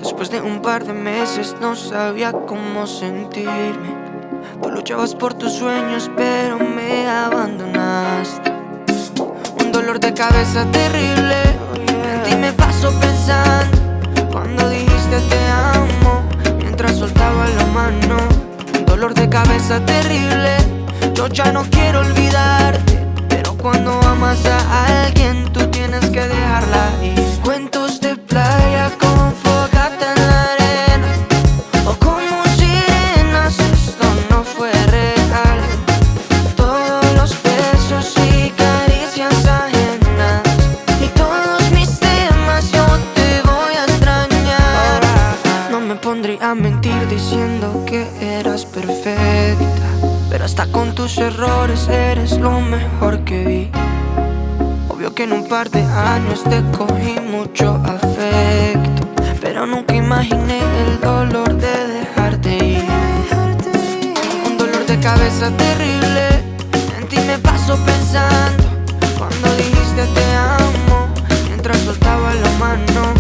Después de un par de meses no sabía cómo sentirme. Tú luchabas por tus sueños pero me abandonaste. Un dolor de cabeza terrible, en ti me paso pensando. Cuando dijiste te amo, mientras soltaba la mano. Un dolor de cabeza terrible, yo ya no quiero olvidarte. Pero cuando amas a alguien tú tienes que dejarla ir. Cuentos de playa con fogata en la arena, o como sirenas, esto no fue real. Todos los besos y caricias ajenas, y todos mis temas, yo te voy a extrañar. No me pondría a mentir diciendo que eras perfecta, pero hasta con tus errores eres lo mejor que vi. Obvio que en un par de años te cogí mucho afecto, pero nunca imaginé el dolor de dejarte ir. Un dolor de cabeza terrible, en ti me paso pensando. Cuando dijiste te amo, mientras soltaba la mano.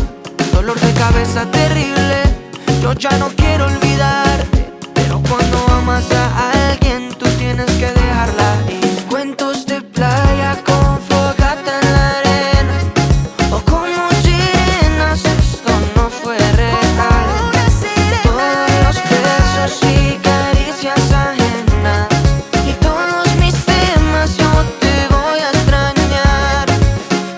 Dolor de cabeza terrible, yo ya no quiero olvidarte. Pero cuando amas a alguien tú tienes que dejarla ir. Cuentos de playa con fogata en la arena, o como sirenas, esto no fue real. Todos los besos y caricias ajenas, y todos mis temas, yo te voy a extrañar.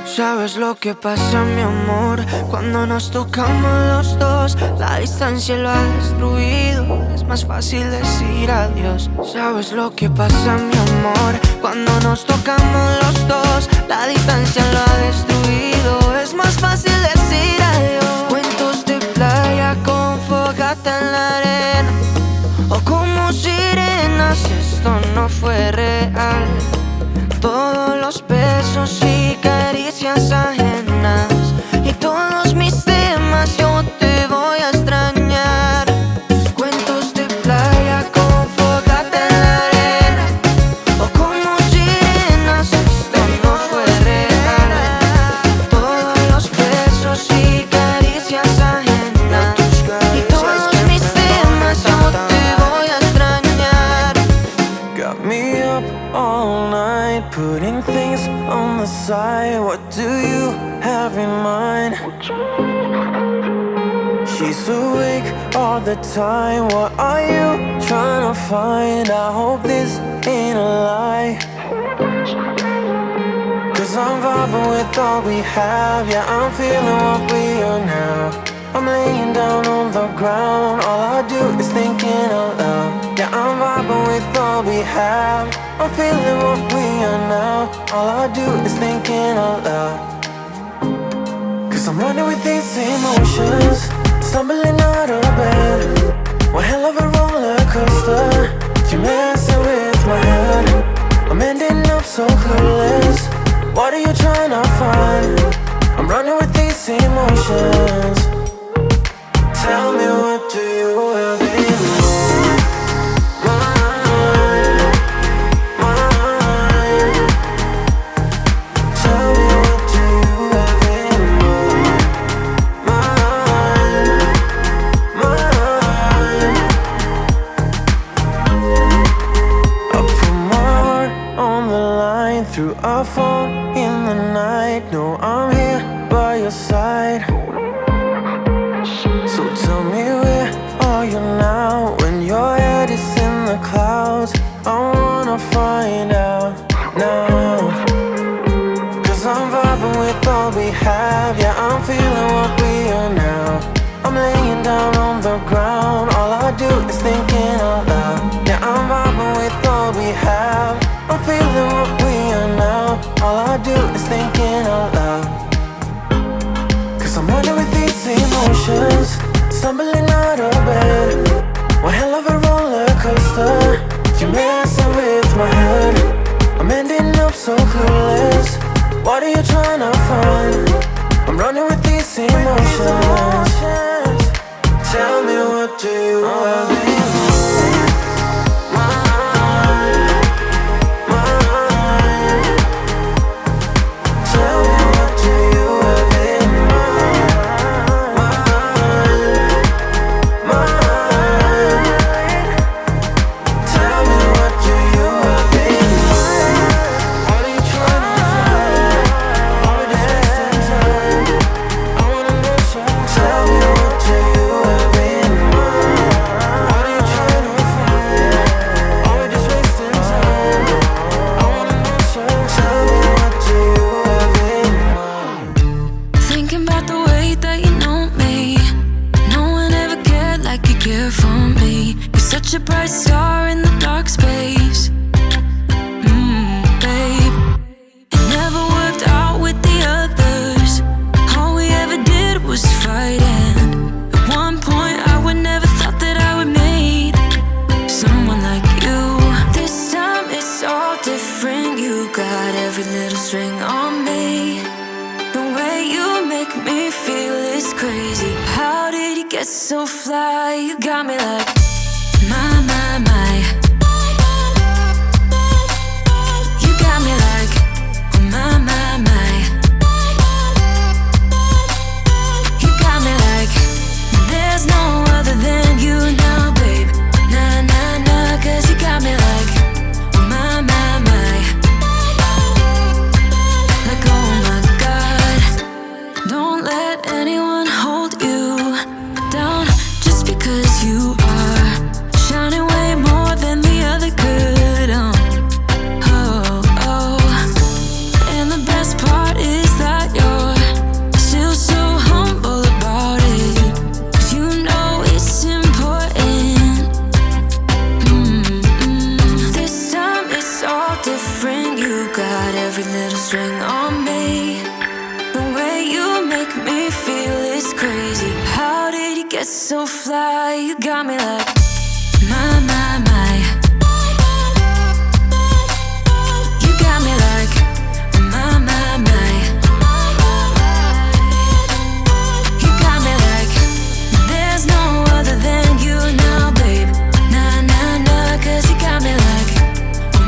¿Sabes lo que pasa, mi amor? Cuando nos tocamos los dos, la distancia lo ha destruido. Es más fácil decir adiós. ¿Sabes lo que pasa, mi amor? Cuando nos tocamos los dos, la distancia lo ha destruido. Es más fácil decir adiós. Cuentos de playa con fogata en la arena, o como sirenas, esto no fue real. Todos los besos y caricias ajenas, y todos mis temas, yo te voy a extrañar. Cuentos de playa con fogata en la arena, o como sirenas, esto no fue real. Todos los besos y caricias ajenas, y todos mis temas, yo te voy a extrañar. Got me up all night, putting things on the side. What do you have in mind? She's awake all the time. What are you trying to find? I hope this ain't a lie, 'cause I'm vibing with all we have. Yeah, I'm feeling what we are now. I'm laying down on the ground, all I do is thinking out loud. Yeah, I'm vibing with all we have. I'm feeling what we are now. All I do is thinking out loud, 'cause I'm running with these emotions, stumbling out of bed. One hell of a roller coaster, you're messing with my head. I'm ending up so clueless. What are you trying to find? I'm running with these emotions. Tell me, what do you have in mind? Tell me, what do you have in mind? I put my heart on the line through our phone in the night. No, I'm here by your side. So tell me, where are you now? When your head is in the clouds, I wanna find out now. 'Cause I'm vibing with all we have. Yeah, I'm feeling what we are now. I'm laying down on the ground, all I do is thinking out loud. Yeah, I'm vibing with all we have. I'm feeling what we are now. All I do is thinking out loud, 'cause I'm running with these emotions, stumbling out of bed. One hell of a roller coaster, you're messing with my head. I'm ending up so clueless. What are you trying to find? I'm running with these emotions. Tell me, what do you have in mind? Tell me, what do you have in mind? crazy. How did you get so fly? You got me like, my, my, my. You got me like, oh my, my, my. You got me like, there's no other than you now, babe. Nah, nah, nah, 'cause you got me like, oh my, my, my. Like, oh my God. Don't let anyone hold you down just because you are shining way more than the other could. Oh, oh. And the best part is that you're still so humble about it. 'Cause you know it's important. This time it's all different. You got every little string on me. The way you make me feel is crazy. How did you get so fly? You got me like, my, my, my. You got me like, my, my, my. You got me like, there's no other than you now, babe. Nah, nah, nah, 'cause you got me like,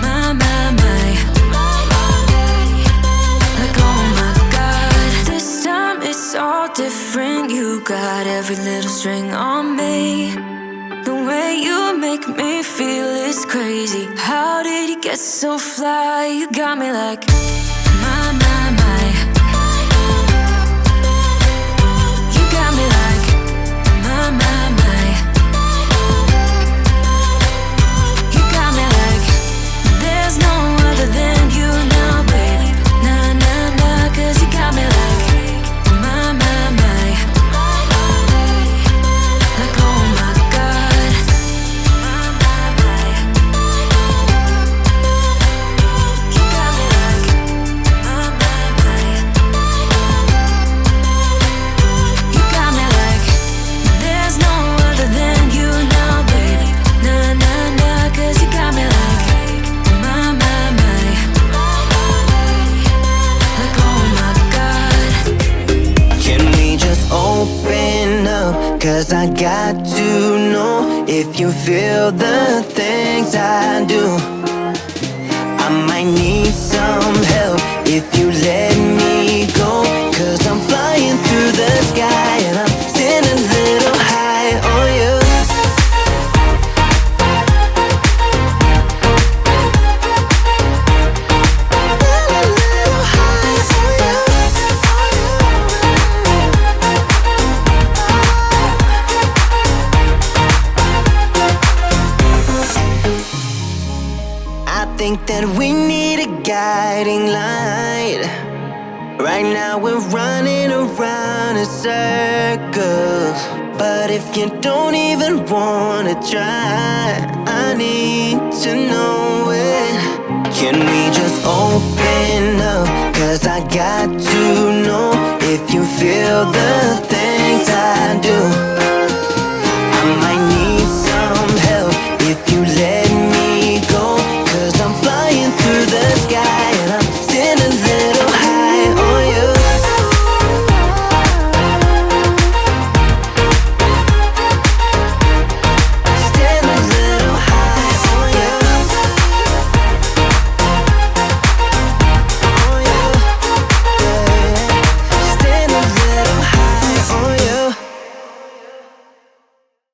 my, my, my. Like, oh my God. This time it's all different. You got every little string on me. The way you make me feel is crazy. How did you get so fly? You got me like, my, my, my. You got me like, my, my, my. You got me like, there's no other than you now, babe. Nah, nah, nah, 'cause you got me like, my, my, my. Like, oh my God. My, my, my. You got me like, my, my, my. You got me like, there's no other than you now, babe. Nah, nah, nah, 'cause you got me like, my, my, my. Like, oh my God. Can we just open up? 'Cause I got to know if you feel the things I do. I might need some help if you let me go. 'Cause I'm flying through the sky and I'm still a little high on you. I think that we need a guiding light. Right now we're running around in circles. But if you don't even wanna try, I need to know it. Can we just open up? 'Cause I got to know if you feel the thing